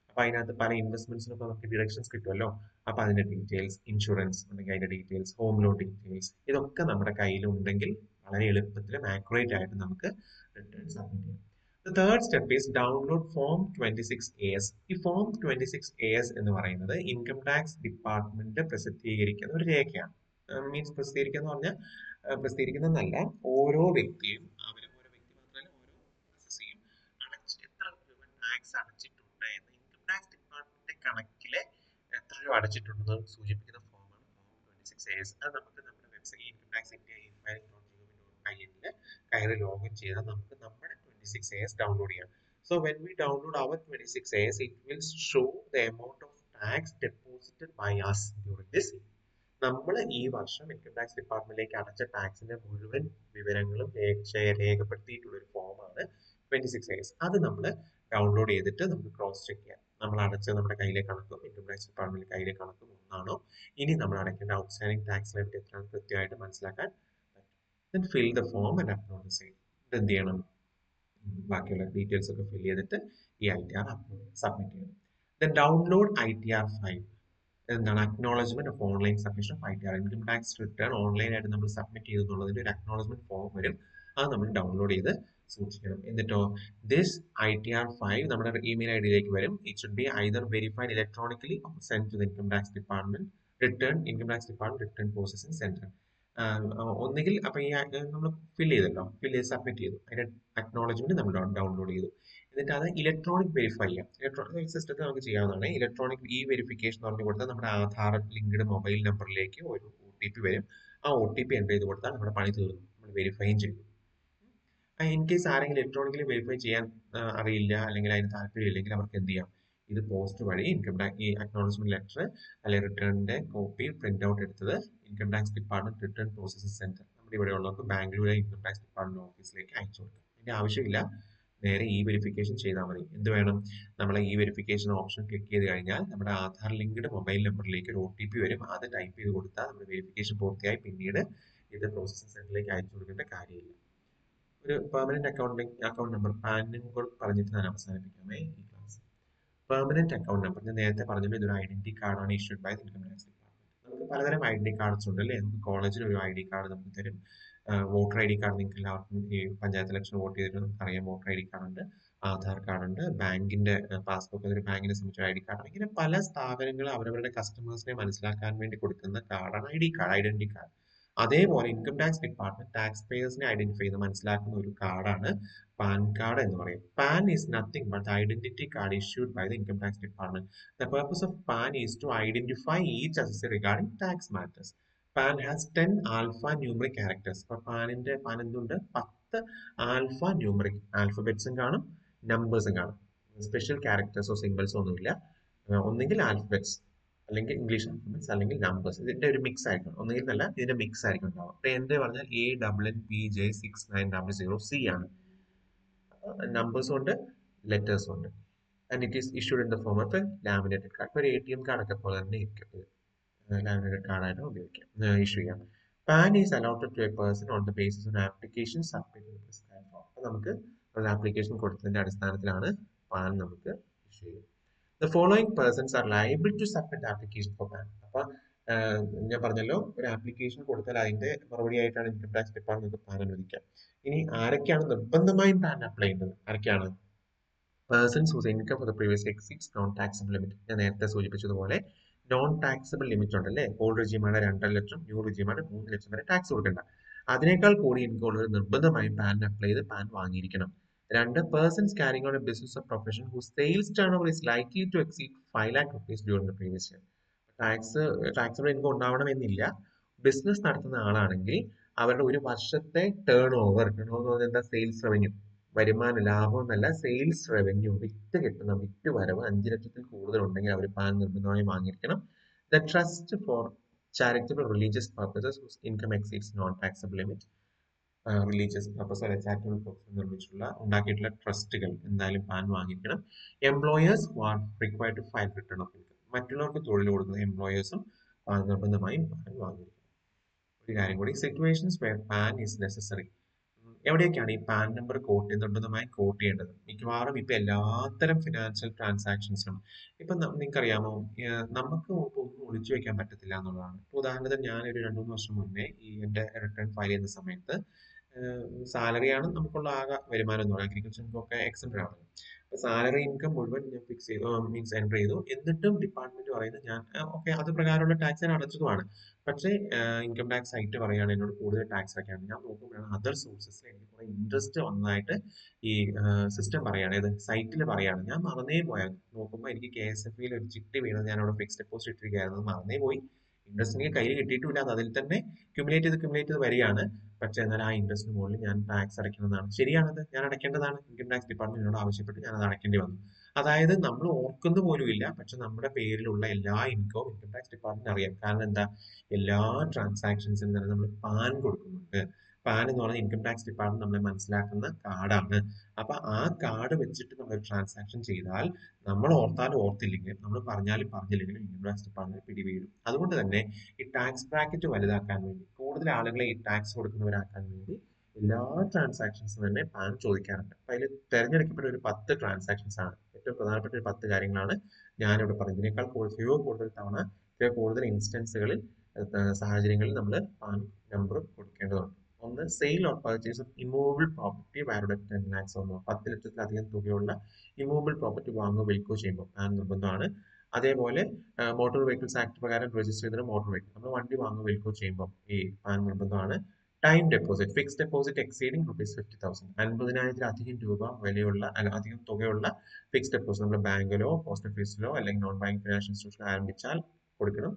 അപ്പൊ അതിനകത്ത് പല ഇൻവെസ്റ്റ്മെന്റ്സിനൊക്കെ നമുക്ക് ഡിഡക്ഷൻസ് കിട്ടുമല്ലോ. അപ്പൊ അതിന്റെ ഡീറ്റെയിൽസ്, ഇൻഷുറൻസ് ഉണ്ടെങ്കിൽ അതിന്റെ ഡീറ്റെയിൽസ്, ഹോം ലോൺ ഡീറ്റെയിൽസ്, ഇതൊക്കെ നമ്മുടെ കയ്യിലുണ്ടെങ്കിൽ വളരെ എളുപ്പത്തിലും ആക്യുറേറ്റ് ആയിട്ട് നമുക്ക് റിട്ടേൺ സബ്മിറ്റ് ചെയ്യാം. The third step is download Form 26AS. ഈ Form 26AS എന്ന് പറയുന്നത് ഇൻകം ടാക്സ് ഡിപ്പാർട്ട്മെന്റ് പ്രസിദ്ധീകരിക്കുന്ന ഒരു രേഖയാണ്. മീൻസ് പ്രസിദ്ധീകരിക്കുക എന്ന് പറഞ്ഞാൽ പ്രസിദ്ധീകരിക്കുന്നതല്ല, ഓരോ വ്യക്തിയും ഓരോ വ്യക്തി മാത്രമല്ല ഓരോ അസസിയും എത്ര രൂപ ടാക്സ് അടച്ചിട്ടുണ്ട് എന്ന് ഇൻകം ടാക്സ് ഡിപ്പാർട്ട്മെന്റ് കണക്കിലെ എത്ര രൂപ അടച്ചിട്ടുണ്ടെന്ന് സൂചിപ്പിക്കുന്ന ഫോമാണ് Form 26AS. അത് നമുക്ക് നമ്മുടെ website income tax India e-filing.gov.in കയറി ലോഗിൻ ചെയ്താൽ നമുക്ക് നമ്മുടെ 26AS ഡൗൺലോഡ് ചെയ്യാം. So when we download our 26AS, it will show the amount of tax deposited by us during this year. നമ്മൾ ഈ വർഷം ഇൻകം ടാക്സ് ഡിപ്പാർട്ട്മെന്റിലേക്ക് അടച്ച ടാക്സിന്റെ മുഴുവൻ വിവരങ്ങളും രേഖപ്പെടുത്തിയിട്ടുള്ള ഒരു ഫോമാണ് 26AS. അത് നമ്മൾ ഡൗൺലോഡ് ചെയ്തിട്ട് നമുക്ക് ക്രോസ് ചെക്ക് ചെയ്യാം. നമ്മൾ അടച്ച നമ്മുടെ കയ്യിലെ കണക്കും ഇൻകം ടാക്സ് ഡിപ്പാർട്ട്മെന്റ് കയ്യിലെ കണക്കും ഒന്നാണോ, ഇനി നമ്മൾ അടയ്ക്കേണ്ട ഔട്ട്സ്റ്റാൻഡിംഗ് ടാക്സ് ലൈബിലിറ്റി എത്രയാണെന്ന് കൃത്യമായിട്ട് മനസ്സിലാക്കാൻ പറ്റും. Then fill the form and upload the same. ഇത് എന്ത് ചെയ്യണം, ബാക്കിയുള്ള ഡീറ്റെയിൽസ് ഒക്കെ ഫിൽ ചെയ്തിട്ട് ഈ ITR സബ്മിറ്റ് ചെയ്യണം. Then download ITR 5. എന്താണ്, acknowledgement of online submission of ITR. Income tax return online ആയിട്ട് നമ്മൾ സബ്മിറ്റ് ചെയ്തെന്നുള്ളതിന്റെ ഒരു അക്നോളജ്മെന്റ് ഫോം വരും. അത് നമ്മൾ ഡൗൺലോഡ് ചെയ്ത് സൂക്ഷിക്കണം. എന്നിട്ടോ ദിസ് ITR 5 നമ്മുടെ ഇമെയിൽ ഐഡിയിലേക്ക് വരും. It should be either verified electronically send to the income tax department income tax department return processing centre. ഒന്നുകിൽ അപ്പൊ ഈ നമ്മൾ ഫിൽ ചെയ്ത് സബ്മിറ്റ് ചെയ്തു, അതിന്റെ അക്നോളജ്മെന്റ് നമ്മൾ ഡൗൺലോഡ് ചെയ്തു. എന്നിട്ട് അത് ഇലക്ട്രോണിക് വെരിഫൈ ചെയ്യാം. ഇലക്ട്രോണിക് സിസ്റ്റത്തിൽ നമുക്ക് ചെയ്യാവുന്നതാണ്. ഇലക്ട്രോണിക് വെരിഫിക്കേഷൻ എന്ന് പറഞ്ഞു കൊടുത്താൽ നമ്മുടെ ആധാർ ലിങ്ക്ഡ് മൊബൈൽ നമ്പറിലേക്ക് ഒരു OTP വരും. ആ OTP എൻ്റർ ചെയ്ത് കൊടുത്താൽ നമ്മുടെ പണി തീർന്നു, നമ്മൾ വെരിഫൈയും ചെയ്തു. ഇൻ കേസ് ആരെങ്കിലും ഇലക്ട്രോണിക്കലി വെരിഫൈ ചെയ്യാൻ അറിയില്ല അല്ലെങ്കിൽ അതിന് താല്പര്യം ഇല്ലെങ്കിൽ അവർക്ക് എന്ത് ചെയ്യാം, ഇത് പോസ്റ്റ് വഴി ഇൻകം ടാക്സ് ഈ അക്നോളജ്മെന്റ് ലെറ്റർ അല്ലെങ്കിൽ റിട്ടേണിന്റെ കോപ്പി പ്രിന്റ് ഔട്ട് എടുത്തത് income tax department return processing centre നമ്മുടെ ഇവിടെ ഉള്ളവർക്ക് ബാംഗ്ലൂരിലെ ഇൻകം ടാക്സ് ഡിപ്പാർട്ട്മെന്റ് ഓഫീസിലേക്ക് അയച്ചു കൊടുക്കും. അതിന്റെ ആവശ്യമില്ല, നേരെ ഇ വെരിഫിക്കേഷൻ ചെയ്താൽ മതി. എന്ത് വേണം? നമ്മൾ ഇ വെരിഫിക്കേഷൻ ഓപ്ഷൻ ക്ലിക്ക് ചെയ്ത് കഴിഞ്ഞാൽ നമ്മുടെ ആധാർ ലിങ്ക്ഡ് മൊബൈൽ നമ്പറിലേക്ക് ഒരു OTP വരും. അത് ടൈപ്പ് ചെയ്ത് കൊടുത്താൽ നമ്മുടെ വെരിഫിക്കേഷൻ പൂർത്തിയായി. പിന്നീട് ഇത് പ്രോസസ്സിംഗ് സെന്ററിലേക്ക് അയച്ചു കൊടുക്കേണ്ട കാര്യമില്ല. ഒരു പെർമനന്റ് അക്കൗണ്ട് നമ്പർ പാനും കൂടെ പറഞ്ഞിട്ട് ഞാൻ അവസാനിപ്പിക്കാമേ ഈ ക്ലാസ്. പെർമനന്റ് അക്കൗണ്ട് നമ്പർ ഞാൻ നേരത്തെ പറഞ്ഞല്ലോ, ഇതൊരു ഐഡന്റിറ്റി കാർഡാണ് issued by income tax department. നമുക്ക് പലതരം ഐഡന്റിറ്റി കാർഡ്സ് ഉണ്ട് അല്ലേ? നമുക്ക് കോളേജിൽ ഒരു ID കാർഡ് നമുക്ക് തരും. വോട്ടർ ID കാർഡ് നിങ്ങൾക്ക് എല്ലാവർക്കും ഈ പഞ്ചായത്ത് ഇലക്ഷൻ വോട്ട് ചെയ്തിട്ട് നമുക്ക് അറിയാം. വോട്ടർ ID കാർഡ് ഉണ്ട്, ആധാർ കാർഡ് ഉണ്ട്, ബാങ്കിന്റെ പാസ്ബുക്ക്, ഒരു ബാങ്കിനെ സംബന്ധിച്ച ID കാർഡ്. ഇങ്ങനെ പല സ്ഥാപനങ്ങൾ അവരവരുടെ കസ്റ്റമേഴ്സിനെ മനസ്സിലാക്കാൻ വേണ്ടി കൊടുക്കുന്ന കാർഡാണ് ID കാർഡ്, ഐഡന്റിറ്റി കാർഡ്. അതേപോലെ ഇൻകം ടാക്സ് ഡിപ്പാർട്ട്മെന്റ് ടാക്സ് പേയേഴ്സിനെ ഐഡന്റിഫൈ ചെയ്ത് മനസ്സിലാക്കുന്ന ഒരു കാർഡാണ് പാൻ കാർഡ് എന്ന് പറയും. PAN is nothing but identity card issued by the income tax department. The purpose of PAN is to identify each assessee regarding tax matters. PAN has 10 alpha numeric characters. അപ്പൊ PAN എന്തുണ്ട്? 10 alpha numeric ആൽഫബറ്റ്സും കാണും, നമ്പേഴ്സും കാണും. Special ക്യാരക്ടേഴ്സോ സിംബൽസോ ഒന്നുമില്ല. ഒന്നെങ്കിൽ alphabets, അല്ലെങ്കിൽ English alphabets, അല്ലെങ്കിൽ numbers. ഇതിന്റെ ഒരു മിക്സ് ആയിരിക്കും. ഒന്നുകിൽ അല്ല, ഇതിന്റെ മിക്സ് ആയിരിക്കും ഉണ്ടാവുക. അപ്പൊ എന്റെ പറഞ്ഞാൽ ANNPJ6900C ആണ്. നമ്പേഴ്സും ഉണ്ട്, ലെറ്റേഴ്സും ഉണ്ട്. And it is issued in the form of a laminated card. ഒരു ATM കാർഡൊക്കെ പോലെ തന്നെ ഇരിക്കും. ലാമിനേറ്റഡ് കാർഡായിട്ട് ഉപയോഗിക്കാം, ഇഷ്യൂ ചെയ്യാം. PAN is allotted to a person on the basis of application submit. അപ്പൊ നമുക്ക് ഒരു ആപ്ലിക്കേഷൻ കൊടുത്തതിന്റെ അടിസ്ഥാനത്തിലാണ് പാൻ നമുക്ക് ഇഷ്യൂ ചെയ്യുന്നത്. The following persons are liable to submit application for PAN. അപ്പൊ ഞാൻ പറഞ്ഞല്ലോ, ഒരു ആപ്ലിക്കേഷൻ കൊടുത്താൽ അതിന്റെ മറുപടി ആയിട്ടാണ് ഇൻകം ടാക്സ് ഡിപ്പാർട്ട്മെന്റ് പാൻ അനുവദിക്കുക. ഇനി ആരൊക്കെയാണ് നിർബന്ധമായും പാൻ അപ്ലൈ ചെയ്യുന്നത്? ആരൊക്കെയാണ്? Persons whose income for the previous exceeds non taxable limit. ഞാൻ നേരത്തെ സൂചിപ്പിച്ചതുപോലെ നോൺ ടാക്സബിൾ ലിമിറ്റ് ഉണ്ടല്ലേ? ഓൾഡ് റിജീമാണ് 2.5 ലക്ഷം, ന്യൂ റിജീമാണ് 3 ലക്ഷം വരെ ടാക്സ് കൊടുക്കേണ്ട. അതിനേക്കാൾ കൂടി ഇൻകം ഉള്ളവർ നിർബന്ധമായും പാൻ അപ്ലൈ ചെയ്ത് പാൻ വാങ്ങിയിരിക്കണം. രണ്ട്, persons carrying on a business of profession who sales turnover is likely to exceed 5 lakh rupees during the previous year. Taxable income ഉണ്ടാവണമെന്നില്ല. ബിസിനസ് നടത്തുന്ന ആളാണെങ്കിൽ അവരുടെ ഒരു വർഷത്തെ ടേൺ ഓവർ എന്താ? സെയിൽസ് റവന്യൂ, വരുമാനം, ലാഭം എന്നല്ല, സെയിൽസ് റവന്യൂ, വിറ്റ് വരവ് 5 ലക്ഷത്തിൽ കൂടുതൽ ഉണ്ടെങ്കിൽ അവർ പാൻ നിർബന്ധമായും വാങ്ങിയിരിക്കണം. The trust for charitable religious purposes whose income exceeds non taxable limit. Religious purpose അല്ലെ ചാരിറ്റബിൾ പർപ്പസ് നിർമ്മിച്ചിട്ടുള്ള ഉണ്ടാക്കിയിട്ടുള്ള ട്രസ്റ്റുകൾ എന്തായാലും പാൻ വാങ്ങിക്കണം. Employers are required to file return of income. മറ്റുള്ളവർക്ക് തൊഴിൽ കൊടുക്കുന്ന എംപ്ലോയേഴ്സും നിർബന്ധമായും പാൻ വാങ്ങിയിരിക്കണം. ഒരു കാര്യം കൂടി, situations where PAN is necessary. എവിടെയൊക്കെയാണ് ഈ പാൻ നമ്പർ നിർബന്ധമായി കോട്ട് ചെയ്യേണ്ടത്? മിക്കവാറും ഇപ്പൊ എല്ലാത്തരം ഫിനാൻഷ്യൽ ട്രാൻസാക്ഷൻസിനും ഇപ്പൊ നിങ്ങൾക്കറിയാമോ, നമുക്ക് ഒന്നും ഒളിച്ചു വെക്കാൻ പറ്റത്തില്ല എന്നുള്ളതാണ്. ഇപ്പൊ ഉദാഹരണത്തിന് ഞാനൊരു 2-3 വർഷം മുന്നേ ഈ എന്റെ റിട്ടേൺ ഫയൽ ചെയ്യുന്ന സമയത്ത് സാലറിയാണ് നമുക്കുള്ള ആകെ വരുമാനം എന്ന് പറയുന്നത്. അഗ്രികൾച്ചർ ഇൻകം ഒക്കെ എക്സെപ്റ്റഡ് ആണ്. സാലറി ഇൻകം മുഴുവൻ ഞാൻ ഫിക്സ് ചെയ്തു, മീൻസ് എൻ്റർ ചെയ്തു. എന്നിട്ടും ഡിപ്പാർട്ട്മെന്റ് പറയുന്നത് ഞാൻ ഓക്കെ അത് പ്രകാരമുള്ള ടാക്സ് ഞാൻ അടച്ചതുമാണ്. പക്ഷേ ഇൻകം ടാക്സ് സൈറ്റ് പറയുകയാണ് എന്നോട് കൂടുതൽ ടാക്സ് അടയ്ക്കാണ്. ഞാൻ നോക്കുമ്പോഴാണ് അതർ സോഴ്സസിൽ എനിക്ക് കുറെ ഇൻട്രസ്റ്റ് വന്നതായിട്ട് ഈ സിസ്റ്റം പറയാണ്, ഇത് സൈറ്റിൽ പറയാണ്. ഞാൻ മറന്നേ പോയായിരുന്നു. നോക്കുമ്പോൾ എനിക്ക് KSF-യിൽ ഒരു ചിട്ടി വീണത് ഞാൻ അവിടെ ഫിക്സ്ഡ് ഡെപ്പോസിറ്റ് ഇട്ടിരിക്കുകയായിരുന്നു, മറന്നേ പോയി. ഇൻട്രസ്റ്റ് എനിക്ക് കയ്യിൽ കിട്ടിയിട്ടില്ല, അത് അതിൽ തന്നെ ക്യുമുലേറ്റ് ചെയ്ത് വരികയാണ്. പക്ഷേ എന്നാൽ ആ ഇൻട്രസ്റ്റിന് മുകളിൽ ഞാൻ ടാക്സ് അടയ്ക്കുന്നതാണ്. ശരിയാണത്, ഞാൻ അടയ്ക്കേണ്ടതാണ്. ഇൻകം ടാക്സ് ഡിപ്പാർട്ട്മെന്റിനോട് ആവശ്യപ്പെട്ട് ഞാൻ അത് അടയ്ക്കേണ്ടി വന്നു. അതായത് നമ്മൾ ഓർക്കുന്ന പോലും ഇല്ല, പക്ഷെ നമ്മുടെ പേരിലുള്ള എല്ലാ ഇൻകവും ഇൻകം ടാക്സ് ഡിപ്പാർട്ട്മെന്റ് അറിയാം. കാരണം എന്താ? എല്ലാ ട്രാൻസാക്ഷൻസിനും തന്നെ നമ്മൾ പാൻ കൊടുക്കുന്നുണ്ട്. പാൻ എന്ന് പറയുന്നത് ഇൻകം ടാക്സ് ഡിപ്പാർട്ട്മെന്റ് നമ്മളെ മനസ്സിലാക്കുന്ന കാർഡാണ്. അപ്പൊ ആ കാർഡ് വെച്ചിട്ട് നമ്മൾ ട്രാൻസാക്ഷൻ ചെയ്താൽ നമ്മൾ ഓർത്താലും ഓർത്തില്ലെങ്കിലും നമ്മൾ പറഞ്ഞാലും പറഞ്ഞില്ലെങ്കിലും ഇൻകം ടാക്സ് ഡിപ്പാർട്ട്മെന്റ് പിടിവീഴും. അതുകൊണ്ട് തന്നെ ഈ ടാക്സ് ബ്രാക്കറ്റ് വലുതാക്കാൻ വേണ്ടി, കൂടുതൽ ആളുകളെ ഈ ടാക്സ് കൊടുക്കുന്നവരാക്കാൻ വേണ്ടി എല്ലാ ട്രാൻസാക്ഷൻസും തന്നെ പാൻ ചോദിക്കാറുണ്ട്. അപ്പൊ അതിൽ തെരഞ്ഞെടുക്കപ്പെട്ട ഒരു 10 ട്രാൻസാക്ഷൻസ് ആണ്, ഏറ്റവും പ്രധാനപ്പെട്ട ഒരു 10 കാര്യങ്ങളാണ് ഞാനിവിടെ പറഞ്ഞത്. ഇതിനേക്കാൾ കൂടുതൽ തവണ കൂടുതൽ ഇൻസ്റ്റൻസുകളിൽ സാഹചര്യങ്ങളിൽ നമ്മൾ പാൻ നമ്പർ കൊടുക്കേണ്ടതുണ്ട്. ഒന്ന്, sale or purchase of immovable property valued at 10 lakhs or more. 10 ലക്ഷത്തിലധികം തുകയുള്ള ഇമൂവബിൾ പ്രോപ്പർട്ടി വാങ്ങുകയോ വിൽക്കുകയോ ചെയ്യുമ്പോൾ പാൻ നിർബന്ധമാണ്. അതേപോലെ മോട്ടോർ വെഹിക്കിൾസ് ആക്ട് പ്രകാരം രജിസ്റ്റർ ചെയ്ത മോട്ടോർ വെഹിക്കിൾ നമ്മൾ വണ്ടി വാങ്ങുകയോ വിൽക്കുകയോ ചെയ്യുമ്പോൾ ഈ പാൻ നിർബന്ധമാണ്. Time deposit, fixed deposit exceeding ₹50,000, 50,000-ലധികം രൂപ വിലയുള്ള അധികം തുകയുള്ള ഫിക്സ്ഡ് ഡെപ്പോസിറ്റ് നമ്മൾ ബാങ്കിലോ പോസ്റ്റ് ഓഫീസിലോ അല്ലെങ്കിൽ നോൺ ബാങ്ക് ഫിനാൻഷ്യൽ ഇൻസ്റ്റിറ്റ്യൂഷനിലോ ആരംഭിച്ചാൽ കൊടുക്കണം.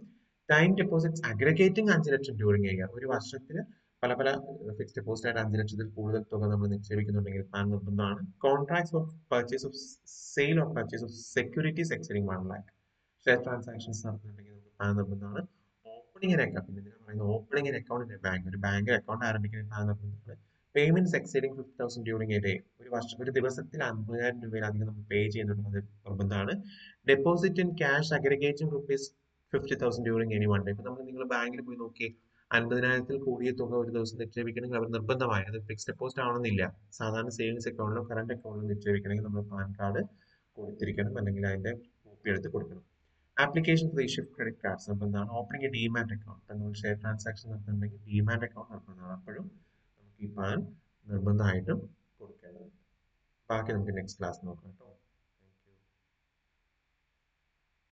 ടൈം ഡെപ്പോസിറ്റ്സ് അഗ്രഗേറ്റിംഗ് 5 ലക്ഷം ഡ്യൂറിംഗ് എ ഇയർ, ഒരു വർഷത്തിൽ പല പല ഫിക്സ്ഡ് ഡെപ്പോസിറ്റ് ആയിട്ട് 5 ലക്ഷത്തിൽ കൂടുതൽ തുക നമ്മൾ നിക്ഷേപിക്കുന്നുണ്ടെങ്കിൽ പാൻ നിർബന്ധമാണ്. Contracts of purchase of sale of purchase of securities exceeding 1 lakh share transactions നടത്തുന്നുണ്ടെങ്കിൽ നമുക്ക് പാൻ നിർബന്ധമാണ്. ഓപ്പണിംഗ് അക്കൗണ്ട്, പിന്നെ എന്തിനാ പറയുന്നത് ഓപ്പണിംഗ് അക്കൗണ്ട് ബാങ്ക്, ഒരു ബാങ്ക് അക്കൗണ്ട് ആരംഭിക്കുന്ന പാൻ നിർബന്ധമാണ്. Payments exceeding 50,000 during a day, ഒരു ദിവസത്തിൽ 50,000 രൂപയിലധികം നമ്മൾ പേ ചെയ്യുന്നുണ്ട്, അത് നിർബന്ധമാണ്. Deposit in cash aggregating rupees 50,000 during any one day. ഇപ്പൊ നിങ്ങൾ ബാങ്കിൽ പോയി നോക്കി 50,000-ൽ കൂടിയ തുക ഒരു ദിവസം നിക്ഷേപിക്കണമെങ്കിൽ അവർ നിർബന്ധമായി, അത് ഫിക്സ്ഡ് ഡെപ്പോസിറ്റ് ആവണമെന്നില്ല, സാധാരണ സേവിങ്സ് അക്കൗണ്ടിലോ കറന്റ് അക്കൗണ്ടിലോ നിക്ഷേപിക്കണമെങ്കിൽ നമ്മൾ പാൻ കാർഡ് കൊടുത്തിരിക്കണം, അല്ലെങ്കിൽ അതിന്റെ കോപ്പി എടുത്ത് കൊടുക്കണം. Application for issue credit cards നിർബന്ധമാണ്. ഓപ്പണിംഗ് എ ഡിമാറ്റ് അക്കൗണ്ട്, ഇപ്പം നമ്മൾ ഷെയർ ട്രാൻസാക്ഷൻ നടത്തുന്നുണ്ടെങ്കിൽ ഡിമാറ്റ് അക്കൗണ്ട് നിർബന്ധമാണ്, അപ്പോഴും നമുക്ക് ഈ പാൻ നിർബന്ധമായിട്ടും കൊടുക്കേണ്ടതുണ്ട്. ബാക്കി നമുക്ക് നെക്സ്റ്റ് ക്ലാസ് നോക്കാം കേട്ടോ.